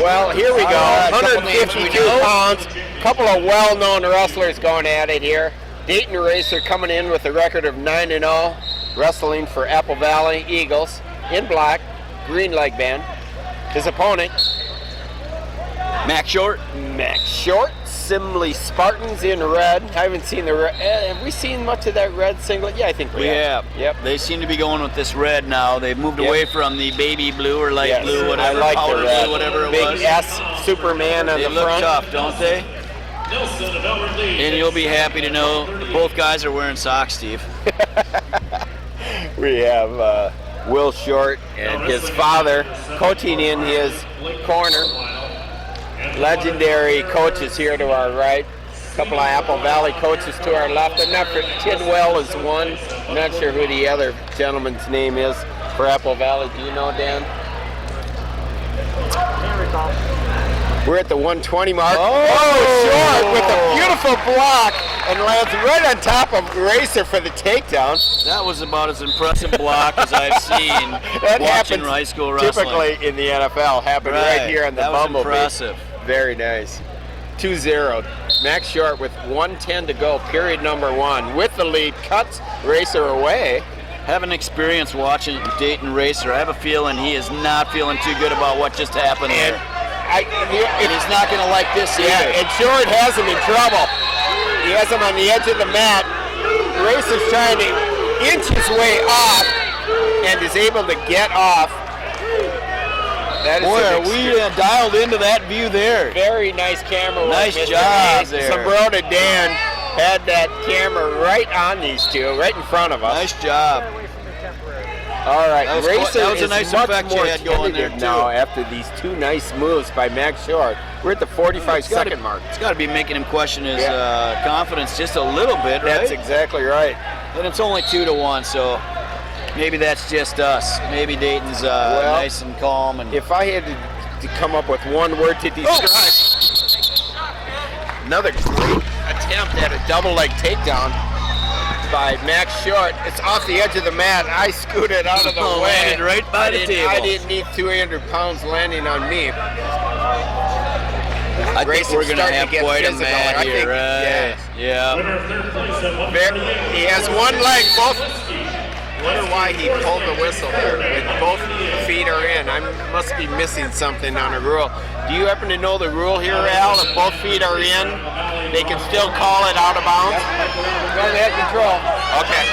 Well, here we go. 152 pounds. A couple of well-known wrestlers going at it here. Dayton Racer coming in with a record of 9-0, wrestling for Apple Valley Eagles in black, green leg band. His opponent, Mack Short. Simley Spartans in red. I haven't seen the red. Have we seen much of that red singlet? Yeah, I think we have. Yep. They seem to be going with this red now. They've moved away from the baby blue or light blue, whatever, I like powder the red. blue, whatever it Big was. Big S Superman on the front. They look tough, don't they? And you'll be happy to know that both guys are wearing socks, Steve. We have Will Short and his father coaching in his corner. Legendary coaches here to our right. A couple of Apple Valley coaches to our left. I'm not sure. Tidwell is one. I'm not sure who the other gentleman's name is for Apple Valley. Do you know, Dan? We're at the 120 mark. Short with a beautiful block and lands right on top of Racer for the takedown. That was about as impressive block as I've seen watching high school wrestling. Typically in the NFL. Happened right here on the Bumblebee. That was impressive. Very nice. 2-0. Mack Short with 1:10 to go, period number 1. With the lead, cuts Racer away. Having experience watching Dayton Racer, I have a feeling he is not feeling too good about what just happened there. And he's not going to like this either. Yeah, and Short has him in trouble. He has him on the edge of the mat. Racer's trying to inch his way off and is able to get off. That is Boy, are we dialed into that view there. Very nice camera work. Nice job there. Sombrero Dan had that camera right on these two, right in front of us. Nice job. All right, Racer that was a is nice much effect more you had going there, tentative now after these two nice moves by Mack Short. We're at the 45-second mark. It's got to be making him question his confidence just a little bit, right? That's exactly right. And it's only 2-1, so maybe that's just us. Maybe Dayton's nice and calm. And if I had to come up with one word to describe, another great attempt at a double leg takedown by Mack Short. It's off the edge of the mat. I scooted out of the way. Landed right by the table. I didn't need 200 pounds landing on me. I think we're going to have quite a mat here, right? Yeah. He has one leg. Wonder why he pulled the whistle there. Both feet are in. I must be missing something on a rule. Do you happen to know the rule here, Al? If both feet are in, they can still call it out of bounds? Go ahead, control. Okay.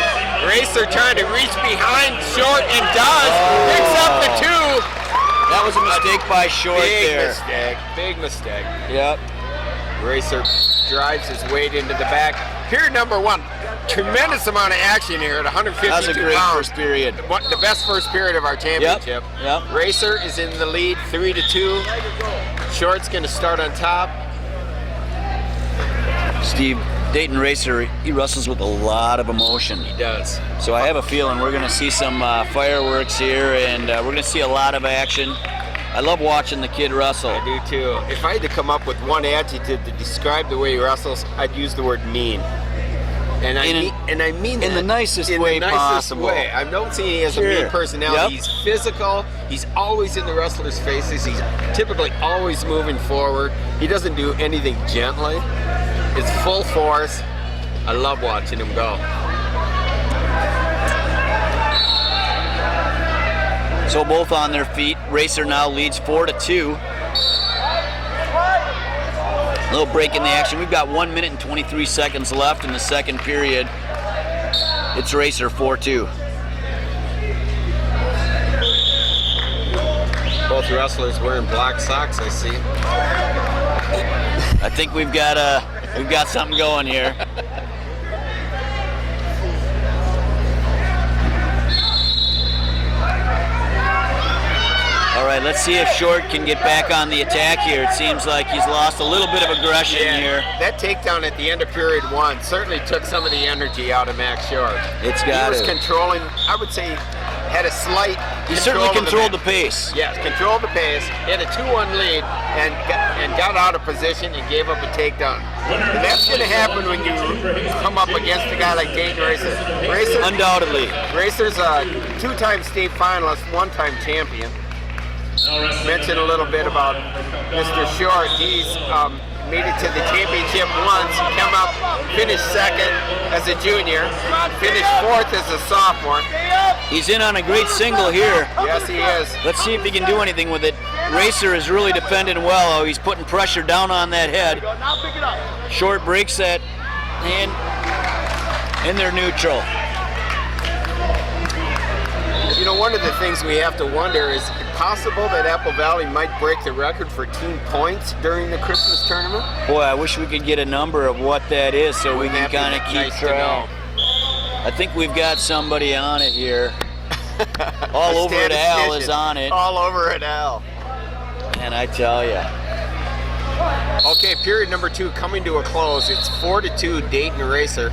Racer trying to reach behind Short and does. Picks up the 2. That was a mistake by Short there. Big mistake. Yep. Racer drives his weight into the back. Period number 1. Tremendous amount of action here at 152 pounds. That's a great first period. The best first period of our championship. Yep. Racer is in the lead, 3-2. Short's going to start on top. Steve, Dayton Racer, he wrestles with a lot of emotion. He does. So I have a feeling we're going to see some fireworks here, and we're going to see a lot of action. I love watching the kid wrestle. I do too. If I had to come up with one adjective to describe the way he wrestles, I'd use the word mean. And I mean in the nicest way possible. I don't see he has a mean personality. Yep. He's physical. He's always in the wrestlers' faces. He's typically always moving forward. He doesn't do anything gently. It's full force. I love watching him go. So both on their feet. Racer now leads 4-2. A little break in the action. We've got 1 minute and 23 seconds left in the second period. It's Racer 4-2. Both wrestlers wearing black socks, I see. I think we've got something going here. All right, let's see if Short can get back on the attack here. It seems like he's lost a little bit of aggression here. That takedown at the end of period 1 certainly took some of the energy out of Mack Short. It's got He was controlling, I would say, had a slight He certainly controlled the pace. Yes, controlled the pace, had a 2-1 lead, and got out of position and gave up a takedown. And that's going to happen when you come up against a guy like Dayton Racer. Undoubtedly. Racer's a 2-time state finalist, 1-time champion. mention a little bit about Mr. Short. He's made it to the championship once. He came up, finished second as a junior, finished fourth as a sophomore. He's in on a great single here. Yes, he is. Let's see if he can do anything with it. Racer is really defending well. He's putting pressure down on that head. Short breaks that hand, and they're neutral. You know, one of the things we have to wonder is it possible that Apple Valley might break the record for team points during the Christmas tournament? Boy, I wish we could get a number of what that is so we can kind of keep track. I think we've got somebody on it here. All over it, Al is on it. All over it, Al. And I tell you. Okay, period number 2 coming to a close. It's 4-2 Dayton Racer.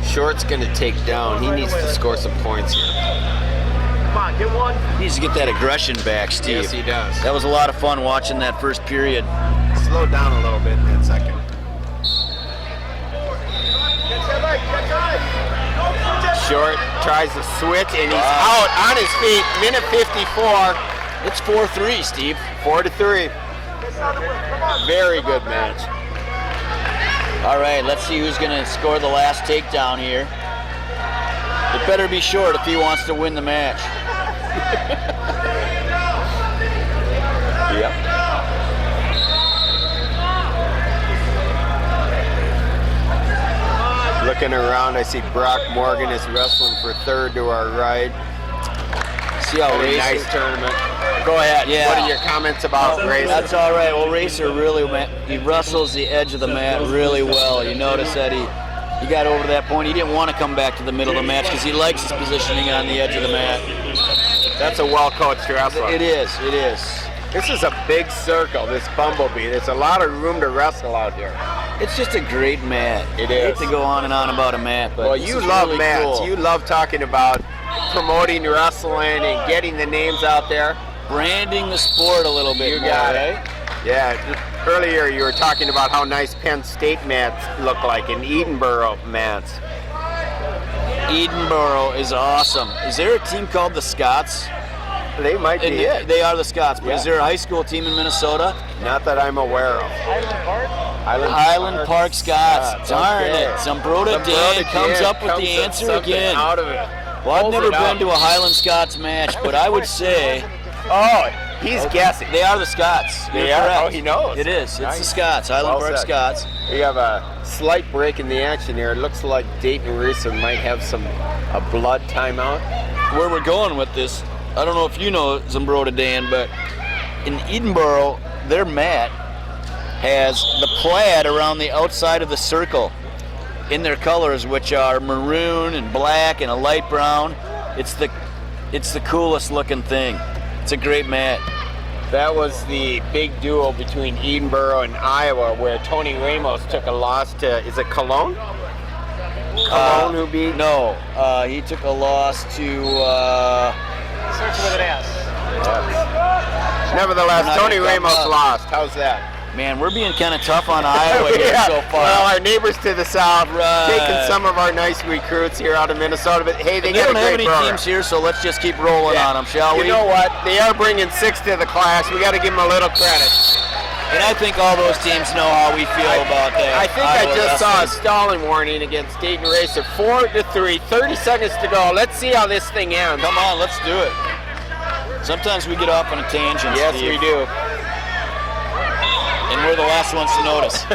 Short's going to take down. He needs to score some points here. Come on, get one. He needs to get that aggression back, Steve. Yes, he does. That was a lot of fun watching that first period. Slow down a little bit in that second. Short tries to switch, and he's out on his feet. Minute 54. It's 4-3, Steve. 4-3. Very good match. All right, let's see who's going to score the last takedown here. It better be Short if he wants to win the match. Yep. Looking around, I see Brock Morgan is wrestling for third to our right. See how Racer. Nice tournament. Go ahead. Yeah. What are your comments about Racer? That's all right. Well, Racer really he wrestles the edge of the mat really well. You notice that he got over to that point. He didn't want to come back to the middle of the match because he likes his positioning on the edge of the mat. That's a well-coached wrestler. It is. It is. This is a big circle, this Bumblebee. There's a lot of room to wrestle out here. It's just a great mat. It I is. hate to go on and on about a mat, but well, you love really mats. Cool. You love talking about promoting wrestling and getting the names out there. Branding the sport a little bit. You got it. Yeah. Earlier you were talking about how nice Penn State mats look like and Edinburgh mats. Edinburgh is awesome. Is there a team called the Scots? They might be it. They are the Scots, but is there a high school team in Minnesota? Not that I'm aware of. Highland Park Scots. Darn it. Zambroda Dan comes up with the answer again. Out of it. Well, I've never been to a Highland Scots match, but I would say... Oh, he's guessing. They are the Scots. They are? Oh, he knows. It is. It's the Scots. Highland Park Scots. We have a slight break in the action here. It looks like Dayton Racer might have a blood timeout. Where we're going with this, I don't know if you know Zambroda Dan, but in Edinburgh, their mat has the plaid around the outside of the circle in their colors, which are maroon and black and a light brown. It's the coolest looking thing. It's a great mat. That was the big duel between Edinburgh and Iowa, where Tony Ramos took a loss to, is it Cologne? Cologne who beat? No, he took a loss to... Starts with an S. Nevertheless, Tony Ramos lost. How's that? Man, we're being kind of tough on Iowa here so far. Well, our neighbors to the south, taking some of our nice recruits here out of Minnesota, but hey, they got a great program. They don't have any teams here, so let's just keep rolling on them, shall we? You know what? They are bringing 6 to the class. We got to give them a little credit. And I think all those teams know how we feel about that. I think I just saw a stalling warning against Dayton Racer. 4-3, 30 seconds to go. Let's see how this thing ends. Come on, let's do it. Sometimes we get off on a tangent, Yes, Steve. we do. And we're the last ones to notice.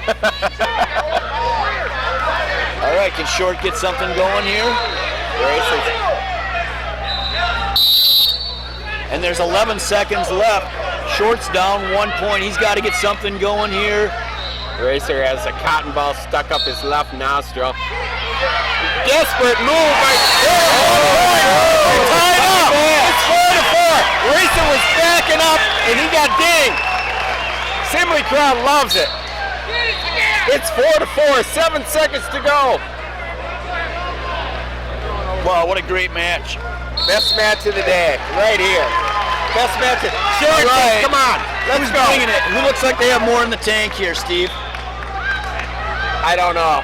All right, can Short get something going here? And there's 11 seconds left. Short's down 1 point. He's got to get something going here. Racer has a cotton ball stuck up his left nostril. Desperate move by tied up. It's 4-4. Racer was backing up and he got dinged. Simley crowd loves it. It's 4-4. 7 seconds to go. Wow, what a great match. Best match of the day, right here. Best match of the day. Sure, right. Come on, let's go. Bringing it. Who looks like they have more in the tank here, Steve? I don't know.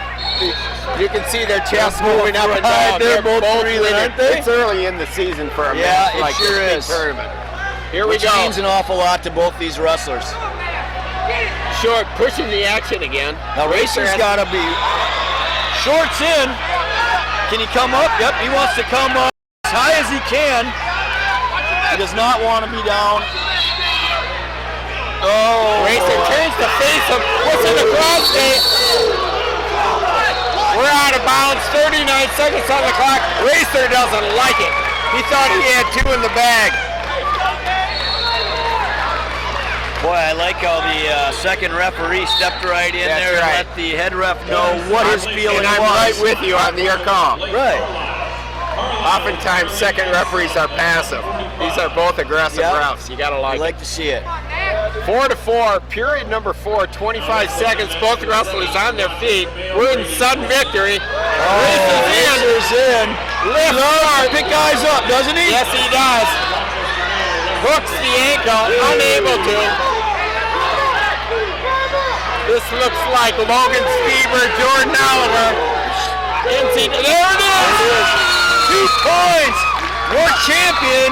You can see their chests moving up and down. They're both breathing, winning. aren't they? It's early in the season for a match like this big tournament. Here we which go. means an awful lot to both these wrestlers. Short, pushing the action again. Now Racer's got to be shorts in. Can he come up? Yep, he wants to come up as high as he can. He does not want to be down. Oh, Racer turns to face him. What's in the cross state? We're out of bounds. 39 seconds on the clock. Racer doesn't like it. He thought he had 2 in the bag. Boy, I like how the second referee stepped right in That's there and right. let the head ref know what his feeling And I'm was. right with you on your call. Right. Oftentimes, second referees are passive. These are both aggressive Yep. refs. You gotta I like like to see it. 4-4, period number 4, 25 seconds. Both wrestlers on their feet. We're in sudden victory. Racer's in. Lift hard. Pick guys up, doesn't he? Yes, he does. Hooks the ankle, unable to. This looks like Logan Stever, Jordan Oliver. There it is! 2 points. World champion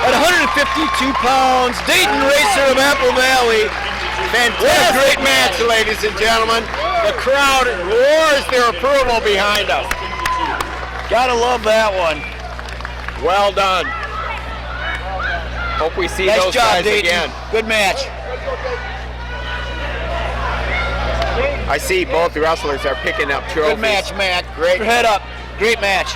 at 152 pounds. Dayton Racer of Apple Valley. What a Fantastic great match, ladies and gentlemen. The crowd roars their approval behind us. Gotta love that one. Well done. Hope we see Nice those job, guys Dayton. again. Good match. I see both wrestlers are picking up trophies. Good match, Mack. Great. Head up. Great match.